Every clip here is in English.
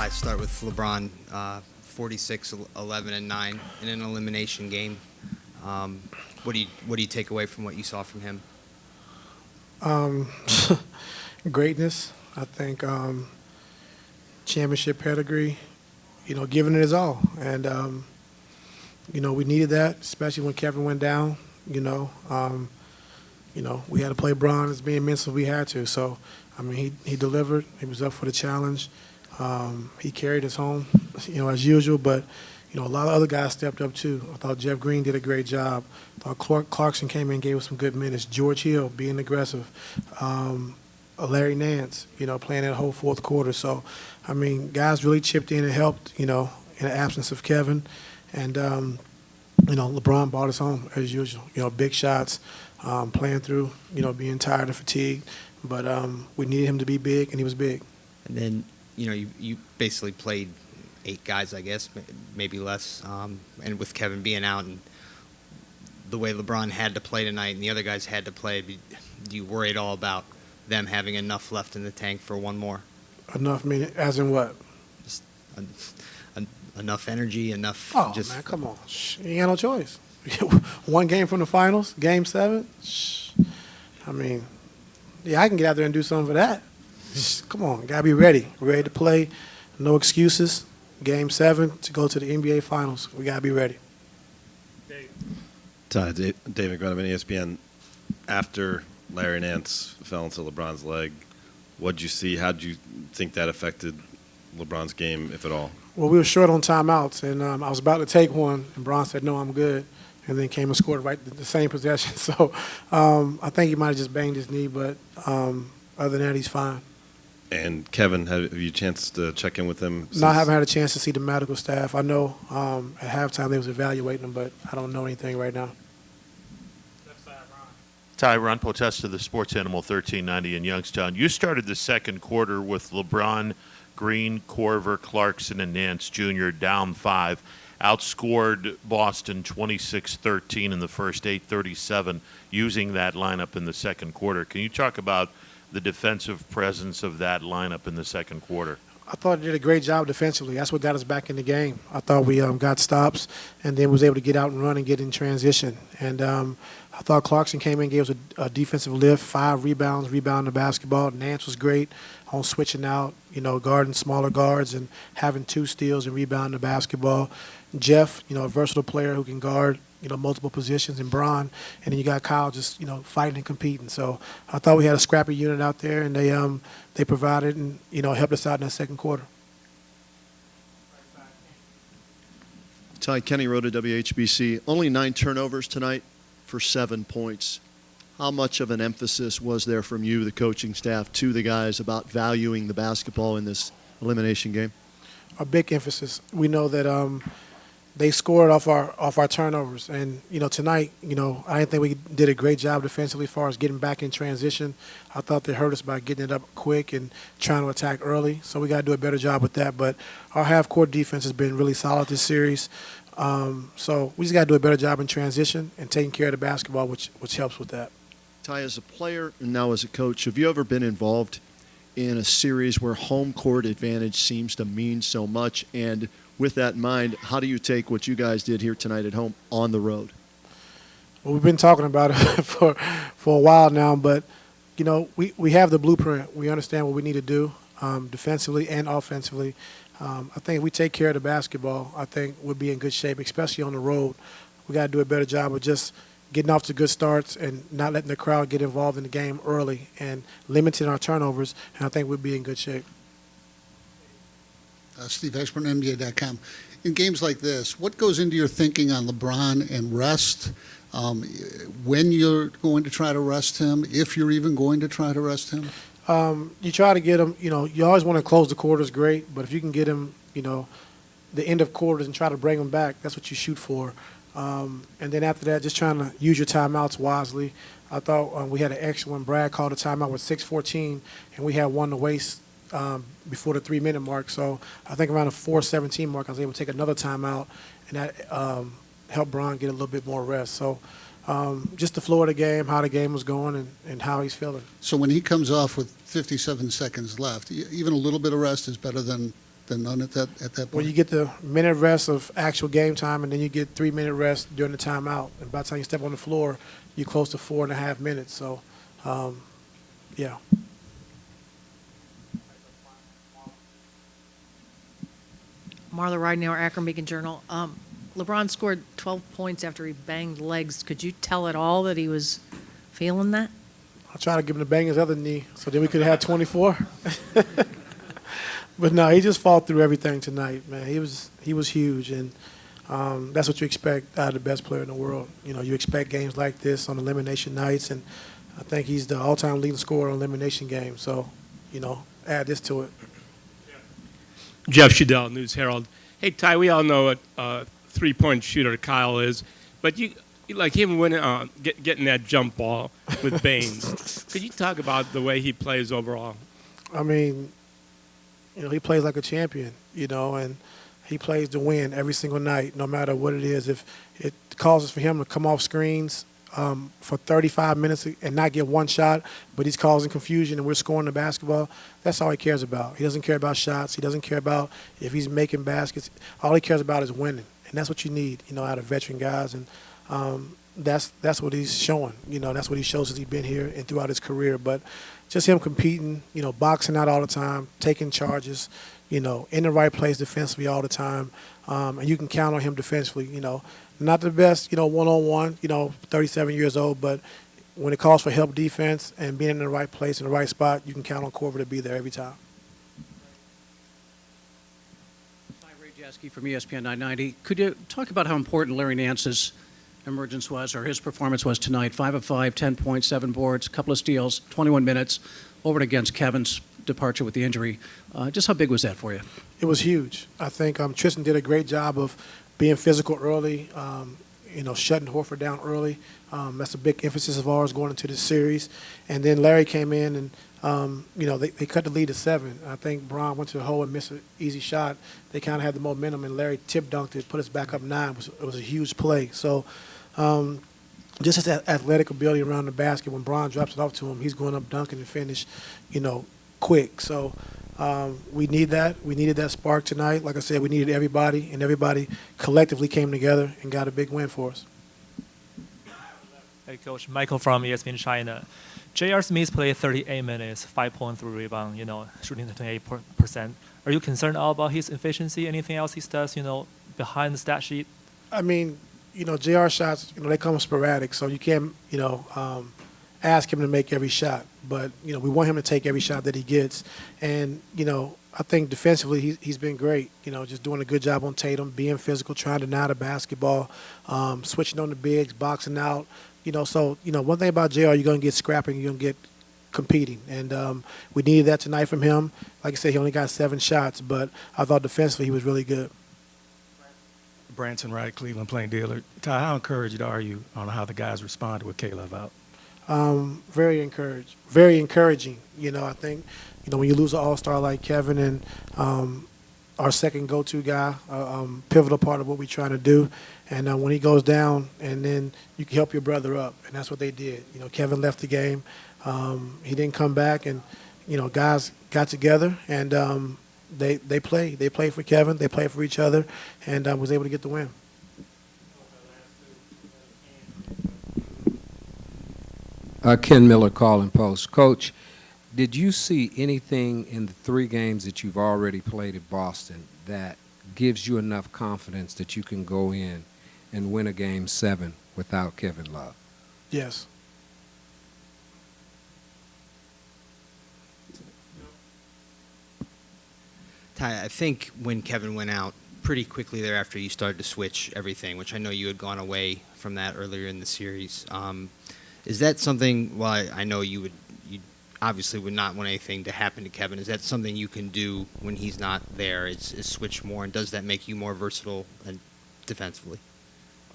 Ty, start with LeBron, 46, 11, and 9 in an elimination game. What do you take away from what you saw from him? Um, Greatness, I think. Championship pedigree, giving it his all. And, we needed that, especially when Kevin went down. We had to play Bron as being mental. We had to. So, he delivered. He was up for the challenge. He carried us home, as usual. But, a lot of other guys stepped up, too. I thought Jeff Green did a great job. I thought Clarkson came in and gave us some good minutes. George Hill being aggressive. Larry Nance, playing that whole fourth quarter. So, guys really chipped in and helped, in the absence of Kevin. And, LeBron brought us home, as usual. Big shots, playing through, being tired and fatigued. But we needed him to be big, and he was big. And then, you basically played 8 guys, I guess, maybe less, and with Kevin being out and the way LeBron had to play tonight and the other guys had to play, do you worry at all about them having enough left in the tank for one more? Enough, meaning, as in what? Just enough energy, enough. Oh, man, come on. You ain't got no choice. One game from the finals, Game 7. I can get out there and do something for that. Come on, got to be ready to play. No excuses. Game 7 to go to the NBA Finals. We got to be ready. Ty, David McGrath, ESPN. After Larry Nance fell into LeBron's leg, what did you see? How did you think that affected LeBron's game, if at all? Well, we were short on timeouts, and I was about to take one, and Bron said, "No, I'm good," and then came and scored right the same possession. So I think he might have just banged his knee, but other than that, he's fine. And Kevin, have you a chance to check in with him? No, I haven't had a chance to see the medical staff. I know at halftime they was evaluating him, but I don't know anything right now. Tyronn Potesta, the Sports Animal 1390 in Youngstown. You started the second quarter with LeBron, Green, Corver, Clarkson, and Nance Jr. down 5. Outscored Boston 26-13 in the first 8:37 using that lineup in the second quarter. Can you talk about the defensive presence of that lineup in the second quarter? I thought he did a great job defensively. That's what got us back in the game. I thought we got stops and then was able to get out and run and get in transition. And I thought Clarkson came in and gave us a defensive lift, 5 rebounds, rebounding the basketball. Nance was great on switching out, guarding smaller guards and having 2 steals and rebounding the basketball. Jeff, a versatile player who can guard, multiple positions, and Bron. And then you got Kyle just, fighting and competing. So I thought we had a scrappy unit out there, and they provided and, helped us out in that second quarter. Ty, Kenny wrote at WHBC, only 9 turnovers tonight for 7 points. How much of an emphasis was there from you, the coaching staff, to the guys about valuing the basketball in this elimination game? A big emphasis. We know that they scored off our turnovers, and tonight, I didn't think we did a great job defensively as far as getting back in transition. I thought they hurt us by getting it up quick and trying to attack early. So we got to do a better job with that. But our half-court defense has been really solid this series. So we just got to do a better job in transition and taking care of the basketball, which helps with that. Ty, as a player and now as a coach, have you ever been involved in a series where home court advantage seems to mean so much? And with that in mind, how do you take what you guys did here tonight at home on the road? Well, we've been talking about it for a while now, but, we have the blueprint. We understand what we need to do defensively and offensively. I think if we take care of the basketball, I think we'll be in good shape, especially on the road. We got to do a better job of just getting off to good starts and not letting the crowd get involved in the game early and limiting our turnovers, and I think we'll be in good shape. Steve Ashburn, NBA.com. In games like this, what goes into your thinking on LeBron and rest? When you're going to try to rest him, if you're even going to try to rest him? You try to get him, you always want to close the quarters great, but if you can get him, the end of quarters and try to bring him back, that's what you shoot for. And then after that, just trying to use your timeouts wisely. I thought we had an excellent Brad called a timeout with 6:14, and we had one to waste before the 3-minute mark. So I think around the 4:17 mark, I was able to take another timeout, and that helped Bron get a little bit more rest. So just the flow of the game, how the game was going, and how he's feeling. So when he comes off with 57 seconds left, even a little bit of rest is better than than none at that point. Well, you get the minute rest of actual game time, and then you get 3-minute rest during the timeout. And by the time you step on the floor, you're close to 4.5 minutes. So, yeah. Marla Ridenour, Akron Beacon Journal. LeBron scored 12 points after he banged legs. Could you tell at all that he was feeling that? I tried to give him the bang his other knee, so then we could have had 24. But no, he just fought through everything tonight, man. He was huge, and that's what you expect out of the best player in the world. You know, you expect games like this on elimination nights, and I think he's the all-time leading scorer on elimination games. So, you know, add this to it. Jeff Shadell, News Herald. Hey, Ty, we all know what a three-point shooter Kyle is, but you like him winning, getting that jump ball with Baines. Could you talk about the way he plays overall? I mean, you know, he plays like a champion, you know, and he plays to win every single night, no matter what it is. If it causes for him to come off screens for 35 minutes and not get one shot, but he's causing confusion and we're scoring the basketball, that's all he cares about. He doesn't care about shots. He doesn't care about if he's making baskets. All he cares about is winning, and that's what you need, you know, out of veteran guys. And that's what he's showing. You know, that's what he shows since he's been here and throughout his career. But just him competing, you know, boxing out all the time, taking charges, you know, in the right place defensively all the time. And you can count on him defensively, you know. Not the best, you know, one-on-one, you know, 37 years old, but when it calls for help defense and being in the right place, in the right spot, you can count on Korver to be there every time. Hi, Ray Jasky from ESPN 990. Could you talk about how important Larry Nance's emergence was, or his performance was tonight? 5 of 5, 10 points, 7 boards, a couple of steals, 21 minutes, over and against Kevin's departure with the injury. Just how big was that for you? It was huge. I think Tristan did a great job of being physical early, you know, shutting Horford down early. That's a big emphasis of ours going into this series. And then Larry came in and, you know, they cut the lead to 7. I think Bron went to the hole and missed an easy shot. They kind of had the momentum, and Larry tip-dunked it, put us back up 9. It was a huge play. So just his athletic ability around the basket, when Bron drops it off to him, he's going up dunking and finish, you know, quick. So we need that. We needed that spark tonight. Like I said, we needed everybody, and everybody collectively came together and got a big win for us. Hey, Coach. Michael from ESPN China. J.R. Smith played 38 minutes, 5.3 rebound, you know, shooting 28%. Are you concerned about his efficiency? Anything else he does, you know, behind the stat sheet? I mean, you know, JR shots, you know, they come sporadic, so you can't, you know, ask him to make every shot. But, you know, we want him to take every shot that he gets. And, you know, I think defensively he's been great, you know, just doing a good job on Tatum, being physical, trying to deny the basketball, switching on the bigs, boxing out. You know, so, you know, one thing about JR, you're going to get scrapping, you're going to get competing. And we needed that tonight from him. Like I said, he only got 7 shots, but I thought defensively he was really good. Branson Wright, Cleveland playing dealer. Ty, how encouraged are you on how the guys responded with Caleb out? Very encouraged, very encouraging. You know, I think, you know, when you lose an all-star like Kevin and our second go-to guy, pivotal part of what we're trying to do, and when he goes down, and then you can help your brother up, and that's what they did. You know, Kevin left the game. He didn't come back, and, you know, guys got together, and they played. They played for Kevin. They played for each other, and was able to get the win. Ken Miller, Calling Post. Coach, did you see anything in the 3 games that you've already played at Boston that gives you enough confidence that you can go in and win a Game 7 without Kevin Love? Yes. Ty, I think when Kevin went out, pretty quickly thereafter you started to switch everything, which I know you had gone away from that earlier in the series. Is that something, well, I know you obviously would not want anything to happen to Kevin. Is that something you can do when he's not there, is switch more, and does that make you more versatile and defensively?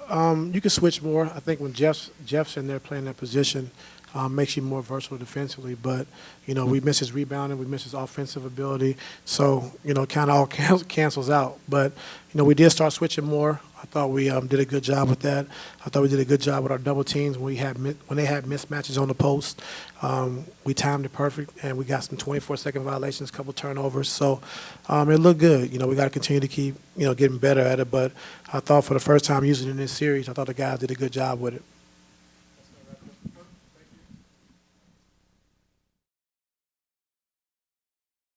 You can switch more. I think when Jeff's in there playing that position, makes you more versatile defensively. But, we miss his rebounding, we miss his offensive ability. So, it kind of all cancels out. But, we did start switching more. I thought we did a good job with that. I thought we did a good job with our double teams when they had mismatches on the post. We timed it perfect, and we got some 24-second violations, a couple turnovers. So it looked good. We got to continue to keep getting better at it. But I thought for the first time using it in this series, I thought the guys did a good job with it.